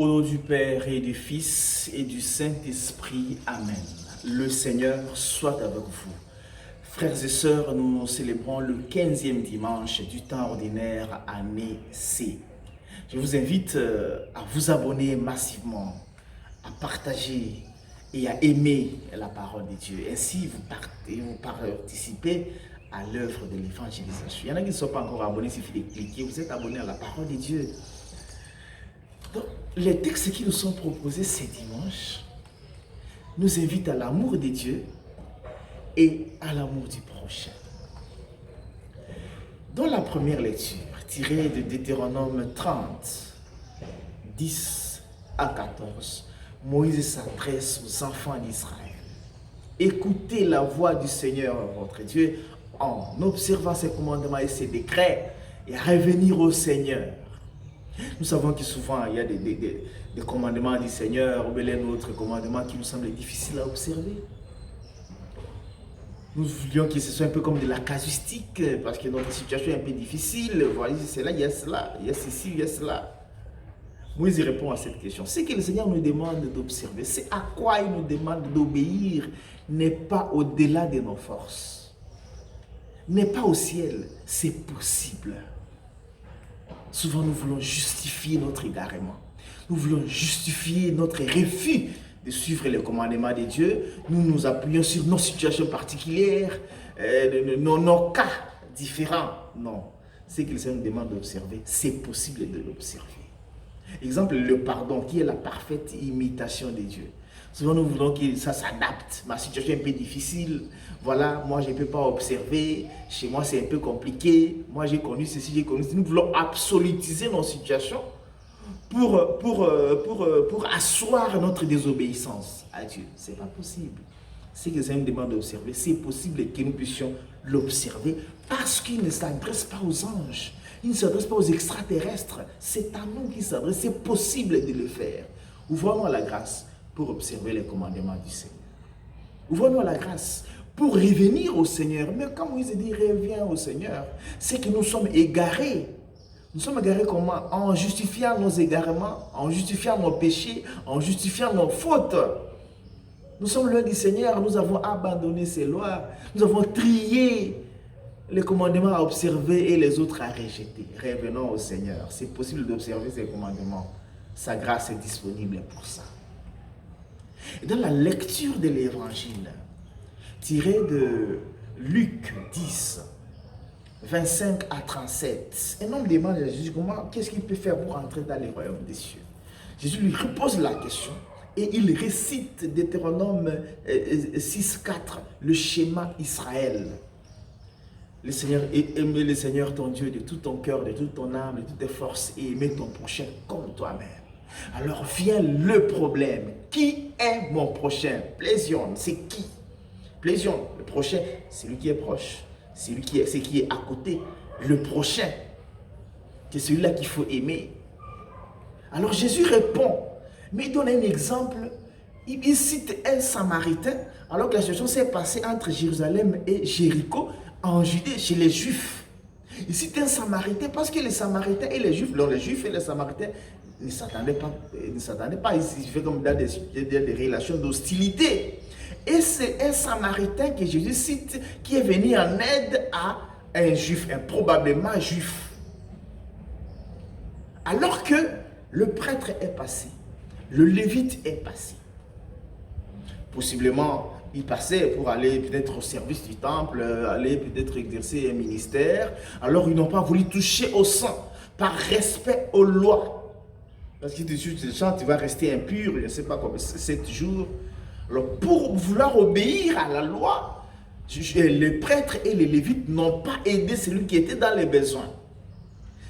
Au nom du Père et du Fils et du Saint-Esprit, Amen. Le Seigneur soit avec vous. Frères et sœurs, nous célébrons le 15e dimanche du temps ordinaire année C. Je vous invite à vous abonner massivement, à partager et à aimer la parole de Dieu. Ainsi, vous participez à l'œuvre de l'évangélisation. Il y en a qui ne sont pas encore abonnés, il suffit de cliquer. Vous êtes abonnés à la parole de Dieu. Donc, les textes qui nous sont proposés ce dimanche nous invitent à l'amour de Dieu et à l'amour du prochain. Dans la première lecture, tirée de Deutéronome 30, 10 à 14, Moïse s'adresse aux enfants d'Israël. Écoutez la voix du Seigneur votre Dieu en observant ses commandements et ses décrets et à revenir au Seigneur. Nous savons que souvent il y a des commandements du Seigneur ou bien d'autres commandements qui nous semblent difficiles à observer. Nous voulions que ce soit un peu comme de la casuistique parce que notre situation est un peu difficile. Voilà, c'est là, il y a cela, il y a ceci, il y a cela. Moïse répond à cette question. Ce que le Seigneur nous demande d'observer, c'est à quoi il nous demande d'obéir, n'est pas au-delà de nos forces. N'est pas au ciel, c'est possible. Souvent, nous voulons justifier notre égarement. Nous voulons justifier notre refus de suivre les commandements de Dieu. Nous nous appuyons sur nos situations particulières, nos cas différents. Non, ce que le Seigneur nous demande d'observer, c'est possible de l'observer. Exemple, le pardon, qui est la parfaite imitation de Dieu. Souvent, nous voulons que ça s'adapte. Ma situation est un peu difficile. Voilà, moi, je ne peux pas observer. Chez moi, c'est un peu compliqué. Moi, j'ai connu ceci, j'ai connu ceci. Nous voulons absolutiser nos situations pour asseoir notre désobéissance à Dieu. Ce n'est pas possible. Ce que le Seigneur nous demande d'observer, c'est possible que nous puissions l'observer parce qu'il ne s'adresse pas aux anges. Il ne s'adresse pas aux extraterrestres. C'est à nous qu'il s'adresse. C'est possible de le faire. Ouvrons-nous à la grâce pour observer les commandements du Seigneur. Ouvrons-nous à la grâce pour revenir au Seigneur. Mais quand Moïse dit reviens au Seigneur, c'est que nous sommes égarés. Nous sommes égarés comment? En justifiant nos égarements, en justifiant nos péchés, en justifiant nos fautes. Nous sommes loin du Seigneur, nous avons abandonné ses lois, nous avons trié les commandements à observer et les autres à rejeter. Revenons au Seigneur. C'est possible d'observer ces commandements. Sa grâce est disponible pour ça. Et dans la lecture de l'évangile, tirée de Luc 10, 25 à 37, un homme demande à Jésus qu'est-ce qu'il peut faire pour entrer dans les royaumes des cieux. Jésus lui repose la question et il récite Deutéronome 6, 4, le schéma Israël. Le Seigneur, aimer le Seigneur ton Dieu de tout ton cœur, de toute ton âme, de toutes tes forces et aimer ton prochain comme toi-même. Alors vient le problème. Qui est mon prochain? Plésion, c'est qui? Plésion, le prochain, c'est lui qui est proche. C'est lui qui est à côté. Le prochain, c'est celui-là qu'il faut aimer. Alors Jésus répond, mais il donne un exemple. Il cite un Samaritain, alors que la situation s'est passée entre Jérusalem et Jéricho, en Judée, chez les Juifs. Il cite un Samaritain parce que les Samaritains et les Juifs, les Juifs et les Samaritains ne s'attendaient pas. Ils vivaient comme dans des relations d'hostilité. Et c'est un Samaritain que Jésus cite qui est venu en aide à un Juif, probablement Juif. Alors que le prêtre est passé, le Lévite est passé. Possiblement, il passait pour aller peut-être au service du temple, aller peut-être exercer un ministère. Alors, ils n'ont pas voulu toucher au sang par respect aux lois. Parce que tu vas rester impur, je ne sais pas combien, 7 jours. Alors, pour vouloir obéir à la loi, les prêtres et les lévites n'ont pas aidé celui qui était dans les besoins.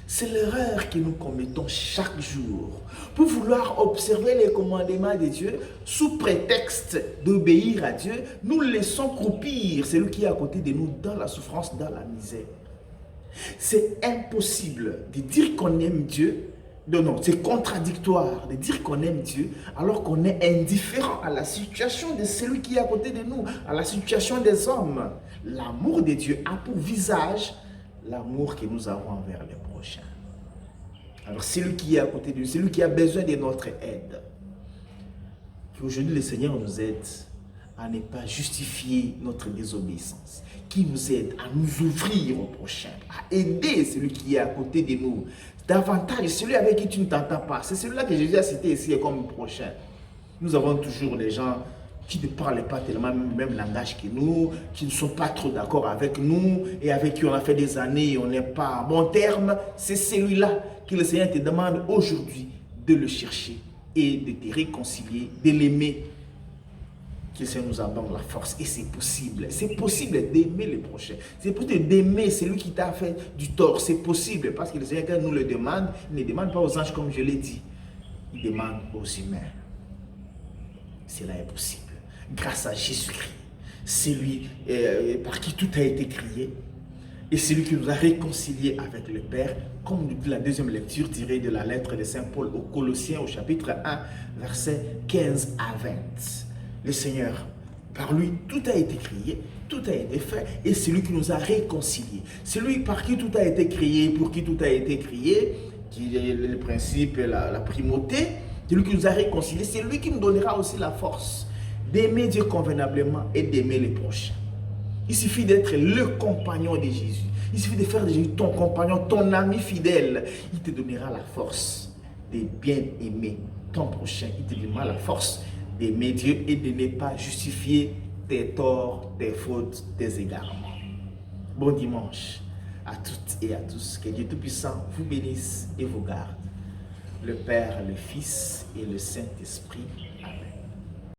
C'est l'erreur que nous commettons chaque jour. Pour vouloir observer les commandements de Dieu, sous prétexte d'obéir à Dieu, nous laissons croupir celui qui est à côté de nous dans la souffrance, dans la misère. C'est impossible de dire qu'on aime Dieu. Non, c'est contradictoire de dire qu'on aime Dieu alors qu'on est indifférent à la situation de celui qui est à côté de nous, à la situation des hommes. L'amour de Dieu a pour visage l'amour que nous avons envers les prochains. Alors celui qui est à côté de nous, celui qui a besoin de notre aide. Qu'aujourd'hui le Seigneur nous aide à ne pas justifier notre désobéissance. Qui nous aide à nous ouvrir au prochain, à aider celui qui est à côté de nous. Davantage, celui avec qui tu ne t'entends pas. C'est celui-là que Jésus a cité ici comme prochain. Nous avons toujours des gens qui ne parlent pas tellement le même langage que nous, qui ne sont pas trop d'accord avec nous et avec qui on a fait des années et on n'est pas à bon terme. C'est celui-là que le Seigneur te demande aujourd'hui de le chercher et de te réconcilier, de l'aimer. Que le Seigneur nous en donne la force et c'est possible. C'est possible d'aimer le prochain. C'est possible d'aimer celui qui t'a fait du tort. C'est possible parce que le Seigneur, quand nous le demande, il ne demande pas aux anges comme je l'ai dit. Il demande aux humains. Cela est possible. Grâce à Jésus-Christ, celui par qui tout a été créé et celui qui nous a réconciliés avec le Père, comme nous dit la deuxième lecture tirée de la lettre de Saint Paul aux Colossiens au chapitre 1, versets 15 à 20. Le Seigneur, par lui, tout a été créé, tout a été fait et c'est lui qui nous a réconciliés. Celui par qui tout a été créé, pour qui tout a été créé, qui est le principe, la primauté, c'est lui qui nous a réconciliés, c'est lui qui nous donnera aussi la force d'aimer Dieu convenablement et d'aimer les prochains. Il suffit d'être le compagnon de Jésus. Il suffit de faire de Jésus ton compagnon, ton ami fidèle. Il te donnera la force de bien aimer ton prochain. Il te donnera la force d'aimer Dieu et de ne pas justifier tes torts, tes fautes, tes égarements. Bon dimanche à toutes et à tous. Que Dieu Tout-Puissant vous bénisse et vous garde. Le Père, le Fils et le Saint-Esprit.